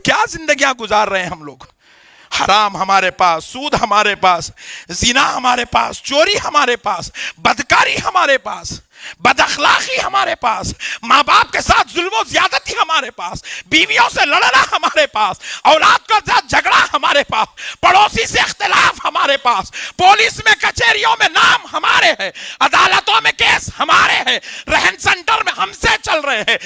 کیا زندگیاں گزار رہے ہیں ہم لوگ. حرام ہمارے پاس، سود ہمارے پاس، زنا ہمارے پاس، چوری ہمارے پاس، بدکاری ہمارے پاس، بد اخلاقی ہمارے پاس، ماں باپ کے ساتھ ظلم و زیادتی ہمارے پاس، بیویوں سے لڑنا ہمارے پاس، اولاد کے ساتھ جھگڑا ہمارے پاس، پڑوسی سے اختلاف ہمارے پاس، پولیس میں کچہریوں میں نام ہمارے ہیں، عدالتوں میں کیس ہمارے ہیں، رہن سنٹر میں ہم سے چل رہے ہیں،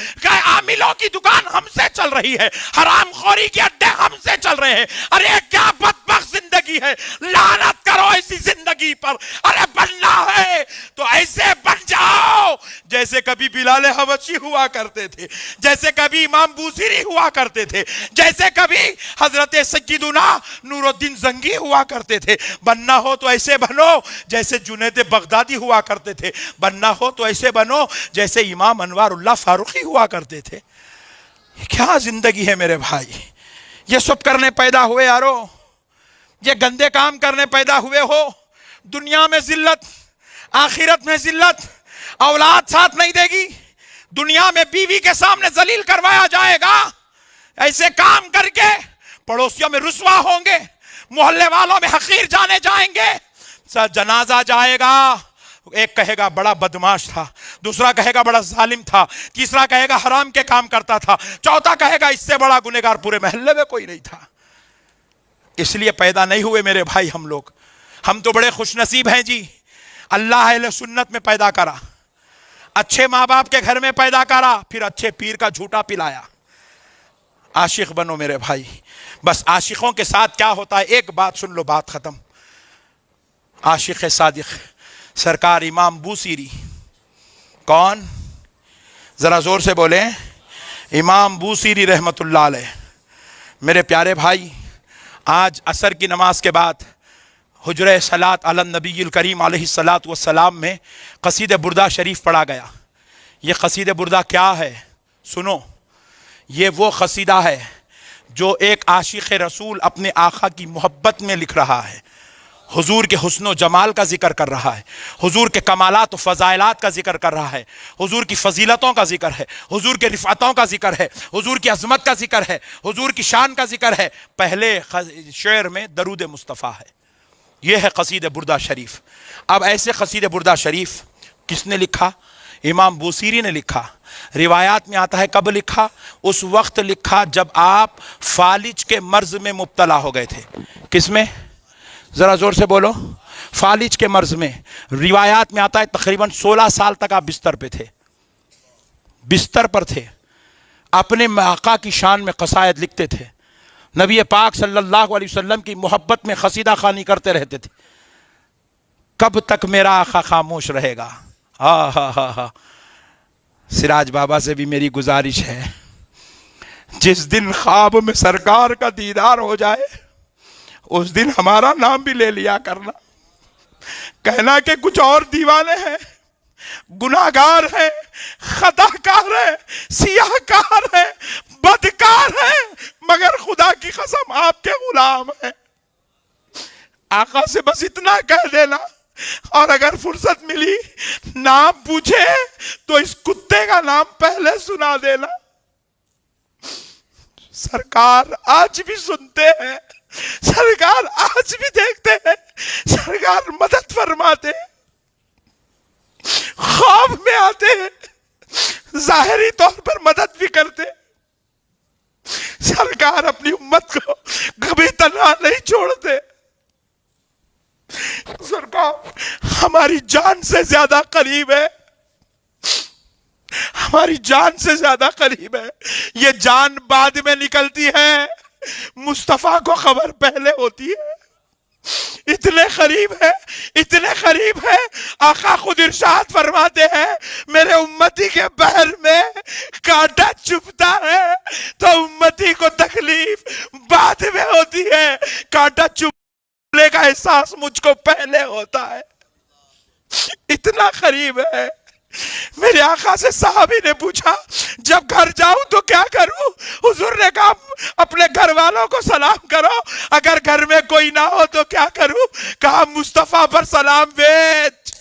عاملوں کی دکان ہم سے چل رہی ہے، حرام خوری کے اڈے ہم سے چل رہے ہیں. ارے کیا بدبخت زندگی ہے. لعنت کرو ایسی زندگی پر. ارے بننا ہے تو ایسے بن جاؤ جیسے کبھی بلال حبشی ہوا کرتے تھے، جیسے کبھی امام بوصیری ہوا کرتے تھے، جیسے کبھی حضرت سیدنا نور الدین زنگی ہوا کرتے تھے. بننا ہو تو ایسے بنو جیسے جنید بغدادی ہوا کرتے تھے. بننا ہو تو ایسے بنو جیسے امام انوار اللہ فاروقی ہوا کرتے تھے. کیا زندگی ہے میرے بھائی. یہ سب کرنے پیدا ہوئے یارو، یہ گندے کام کرنے پیدا ہوئے ہو. دنیا میں ذلت، آخرت میں ذلت. اولاد ساتھ نہیں دے گی، دنیا میں بیوی کے سامنے ذلیل کروایا جائے گا. ایسے کام کر کے پڑوسیوں میں رسوا ہوں گے، محلے والوں میں حقیر جانے جائیں گے. جنازہ جائے گا، ایک کہے گا بڑا بدماش تھا، دوسرا کہے گا بڑا ظالم تھا، تیسرا کہے گا حرام کے کام کرتا تھا، چوتھا کہے گا اس سے بڑا گنہگار پورے محلے میں کوئی نہیں تھا. اس لیے پیدا نہیں ہوئے میرے بھائی ہم لوگ. ہم تو بڑے خوش نصیب ہیں جی. اللہ اہل سنت میں پیدا کرا، اچھے ماں باپ کے گھر میں پیدا کرا، پھر اچھے پیر کا جھوٹا پلایا. عاشق بنو میرے بھائی. بس عاشقوں کے ساتھ کیا ہوتا ہے، ایک بات سن لو، بات ختم. عاشق صادق سرکار امام بوصیری. کون؟ ذرا زور سے بولیں. امام بوصیری رحمت اللہ علیہ. میرے پیارے بھائی، آج عصر کی نماز کے بعد حجرہ صلاۃ علی النبی الکریم علیہ الصلاۃ والسلام میں قصید بردہ شریف پڑھا گیا. یہ قصید بردہ کیا ہے؟ سنو، یہ وہ قصیدہ ہے جو ایک عاشق رسول اپنے آقا کی محبت میں لکھ رہا ہے، حضور کے حسن و جمال کا ذکر کر رہا ہے، حضور کے کمالات و فضائلات کا ذکر کر رہا ہے، حضور کی فضیلتوں کا ذکر ہے، حضور کے رفعتوں کا ذکر ہے، حضور کی عظمت کا ذکر ہے، حضور کی شان کا ذکر ہے. پہلے شعر میں درود مصطفیٰ ہے. یہ ہے قصید بردہ شریف. اب ایسے قصید بردہ شریف کس نے لکھا؟ امام بوصیری نے لکھا. روایات میں آتا ہے کب لکھا؟ اس وقت لکھا جب آپ فالج کے مرض میں مبتلا ہو گئے تھے. کس میں؟ ذرا زور سے بولو. فالج کے مرض میں. روایات میں آتا ہے تقریباً 16 سال تک آپ بستر پہ تھے، بستر پر تھے، اپنے آقا کی شان میں قصائد لکھتے تھے، نبی پاک صلی اللہ علیہ وسلم کی محبت میں قصیدہ خوانی کرتے رہتے تھے. کب تک میرا آقا خاموش رہے گا؟ ہاں ہاں ہاں ہاں. سراج بابا سے بھی میری گزارش ہے، جس دن خواب میں سرکار کا دیدار ہو جائے اس دن ہمارا نام بھی لے لیا کرنا. کہنا کہ کچھ اور دیوانے ہیں، گناہگار ہیں، خطا کار ہیں، سیاہ کار ہیں، بدکار ہیں، مگر خدا کی قسم آپ کے غلام ہیں. آقا سے بس اتنا کہہ دینا، اور اگر فرصت ملی نام پوچھے تو اس کتے کا نام پہلے سنا دینا. سرکار آج بھی سنتے ہیں، سرکار آج بھی دیکھتے ہیں، سرکار مدد فرماتے ہیں، خواب میں آتے ہیں، ظاہری طور پر مدد بھی کرتے. سرکار اپنی امت کو کبھی تنہا نہیں چھوڑتے. سرکار ہماری جان سے زیادہ قریب ہے، ہماری جان سے زیادہ قریب ہے. یہ جان بعد میں نکلتی ہے، مصطفیٰ کو خبر پہلے ہوتی ہے. اتنے قریب ہے، اتنے قریب ہے. آقا خود ارشاد فرماتے ہیں میرے امتی کے بہر میں کانٹا چبھتا ہے تو امتی کو تکلیف بعد میں ہوتی ہے، کانٹا چبھنے کا احساس مجھ کو پہلے ہوتا ہے. اتنا قریب ہے. میرے آقا سے صحابی نے پوچھا جب گھر جاؤں تو کیا کروں؟ حضور نے کہا اپنے گھر والوں کو سلام کرو، اگر گھر میں کوئی نہ ہو تو کیا کروں؟ کہا مصطفیٰ پر سلام بھیج.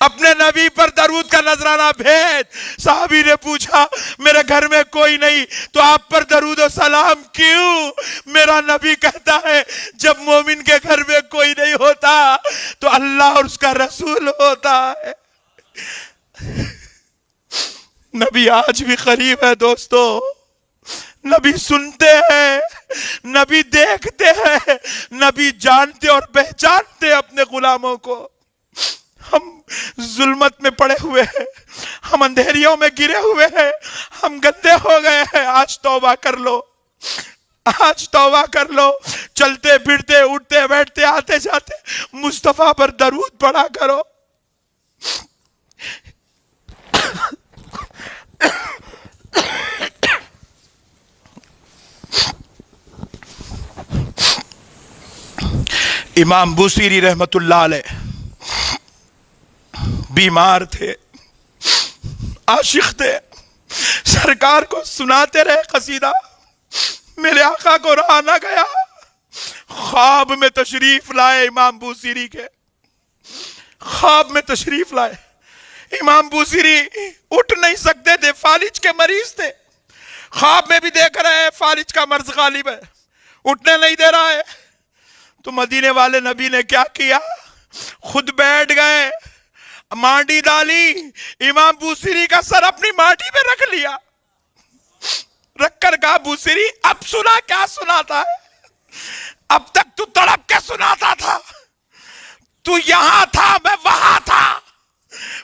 اپنے نبی پر درود کا نذرانہ بھیج. صحابی نے پوچھا میرے گھر میں کوئی نہیں تو آپ پر درود و سلام کیوں؟ میرا نبی کہتا ہے جب مومن کے گھر میں کوئی نہیں ہوتا تو اللہ اور اس کا رسول ہوتا ہے. نبی آج بھی قریب ہے دوستو. نبی سنتے ہیں, نبی دیکھتے ہیں, نبی جانتے اور پہچانتے اپنے غلاموں کو. ہم ظلمت میں پڑے ہوئے ہیں, ہم اندھیریوں میں گرے ہوئے ہیں, ہم گندے ہو گئے ہیں. آج توبہ کر لو, آج توبہ کر لو. چلتے پھرتے اٹھتے بیٹھتے آتے جاتے مصطفیٰ پر درود پڑھا کرو. امام بوصیری رحمت اللہ علیہ بیمار تھے, عاشق تھے, سرکار کو سناتے رہے قصیدہ. میرے آقا کو رہا نہ گیا, خواب میں تشریف لائے امام بوصیری کے, خواب میں تشریف لائے. امام بوصیری اٹھ نہیں سکتے تھے, فالج کے مریض تھے. خواب میں بھی دیکھ رہے ہیں فالج کا مرض غالب ہے, اٹھنے نہیں دے رہا ہے. تو مدینے والے نبی نے کیا کیا, خود بیٹھ گئے, مانڈی ڈالی, امام بوصیری کا سر اپنی مانڈی میں رکھ لیا, رکھ کر کہا بوصیری اب سنا کیا سناتا ہے, اب تک تو تڑپ کے سناتا تھا, تو یہاں تھا میں وہاں تھا.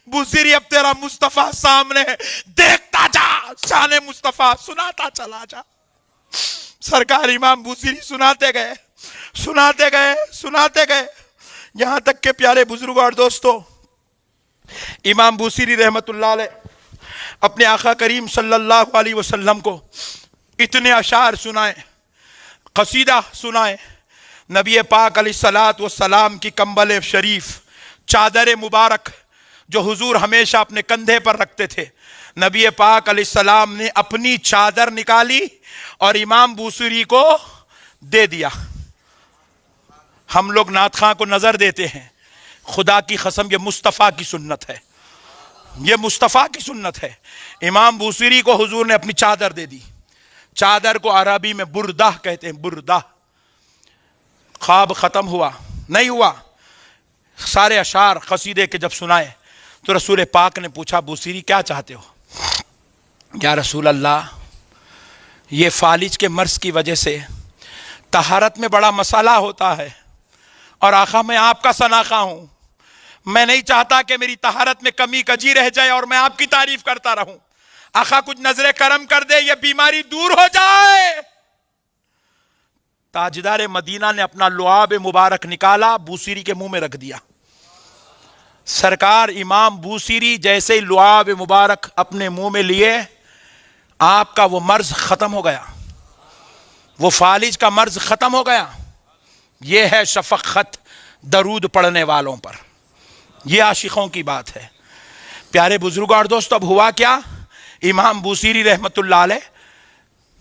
بوصیری اب تیرا مصطفیٰ سامنے ہے, دیکھتا جا, شان مصطفیٰ سناتا چلا جا. سرکار امام بوصیری سناتے گئے, سناتے گئے, سناتے گئے, یہاں تک کہ پیارے بزرگوں اور دوستوں امام بوصیری رحمت اللہ علیہ اپنے آقا کریم صلی اللہ علیہ وسلم کو اتنے اشعار سنائے, قصیدہ سنائے. نبی پاک علیہ السلام کی کمبل شریف, چادر مبارک جو حضور ہمیشہ اپنے کندھے پر رکھتے تھے, نبی پاک علیہ السلام نے اپنی چادر نکالی اور امام بوصیری کو دے دیا. ہم لوگ نعت خواں کو نظر دیتے ہیں, خدا کی قسم یہ مصطفیٰ کی سنت ہے, یہ مصطفیٰ کی سنت ہے. امام بوصیری کو حضور نے اپنی چادر دے دی. چادر کو عربی میں بردہ کہتے ہیں, بردہ. خواب ختم ہوا نہیں ہوا, سارے اشعار قصیدے کے جب سنائے تو رسول پاک نے پوچھا بوصیری کیا چاہتے ہو؟ یا رسول اللہ یہ فالج کے مرض کی وجہ سے طہارت میں بڑا مسئلہ ہوتا ہے, اور آقا میں آپ کا ثناخواں ہوں, میں نہیں چاہتا کہ میری طہارت میں کمی کجی رہ جائے اور میں آپ کی تعریف کرتا رہوں. آقا کچھ نظر کرم کر دے, یہ بیماری دور ہو جائے. تاجدار مدینہ نے اپنا لعاب مبارک نکالا, بوصیری کے منہ میں رکھ دیا. سرکار امام بوصیری جیسے ہی لعاب مبارک اپنے منہ میں لیے, آپ کا وہ مرض ختم ہو گیا, وہ فالج کا مرض ختم ہو گیا. یہ ہے شفقت درود پڑھنے والوں پر, یہ عاشقوں کی بات ہے. پیارے بزرگوں اور دوستو اب ہوا کیا, امام بوصیری رحمت اللہ علیہ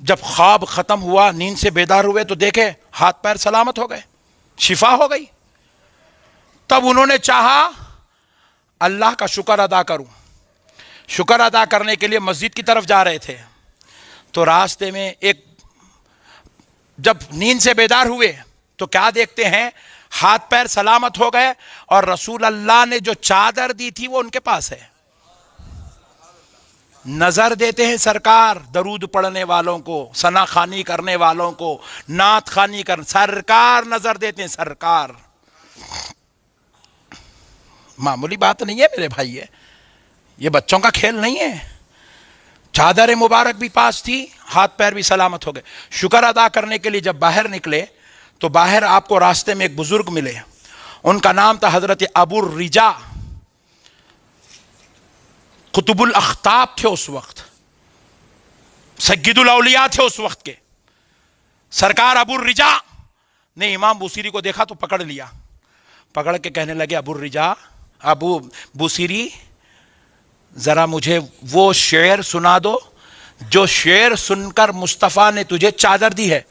جب خواب ختم ہوا, نیند سے بیدار ہوئے تو دیکھے ہاتھ پیر سلامت ہو گئے, شفا ہو گئی. تب انہوں نے چاہا اللہ کا شکر ادا کروں. شکر ادا کرنے کے لیے مسجد کی طرف جا رہے تھے تو راستے میں ایک, جب نیند سے بیدار ہوئے تو کیا دیکھتے ہیں, ہاتھ پیر سلامت ہو گئے اور رسول اللہ نے جو چادر دی تھی وہ ان کے پاس ہے. نظر دیتے ہیں سرکار درود پڑھنے والوں کو, ثنا خوانی کرنے والوں کو, نعت خوانی کرنے, سرکار نظر دیتے ہیں. سرکار معمولی بات نہیں ہے میرے بھائی, یہ بچوں کا کھیل نہیں ہے. چادر مبارک بھی پاس تھی, ہاتھ پیر بھی سلامت ہو گئے. شکر ادا کرنے کے لیے جب باہر نکلے تو باہر آپ کو راستے میں ایک بزرگ ملے, ان کا نام تھا حضرت ابو الرجا, قطب الاقطاب تھے اس وقت, سید الاولیاء تھے اس وقت کے. سرکار ابو الرجا نے امام بوصیری کو دیکھا تو پکڑ لیا, پکڑ کے کہنے لگے ابو الرجا, ابو بوصیری ذرا مجھے وہ شعر سنا دو جو شعر سن کر مصطفیٰ نے تجھے چادر دی ہے.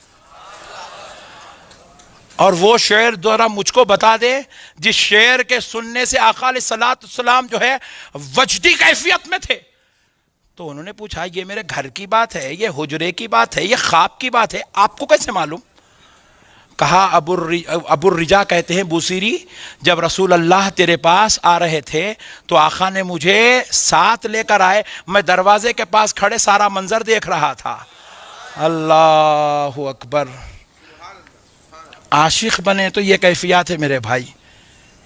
اور وہ شعر ذرا مجھ کو بتا دے جس شعر کے سننے سے آقا علیہ السلام جو ہے وجدی کیفیت میں تھے. تو انہوں نے پوچھا یہ میرے گھر کی بات ہے، یہ حجرے کی بات ہے، یہ خواب کی بات ہے، آپ کو کیسے معلوم؟ کہا ابو الرجا کہتے ہیں بوسیری، جب رسول اللہ تیرے پاس آ رہے تھے تو آقا نے مجھے ساتھ لے کر آئے، میں دروازے کے پاس کھڑے سارا منظر دیکھ رہا تھا. اللہ اکبر. عاشق بنے تو یہ کیفیات ہے میرے بھائی.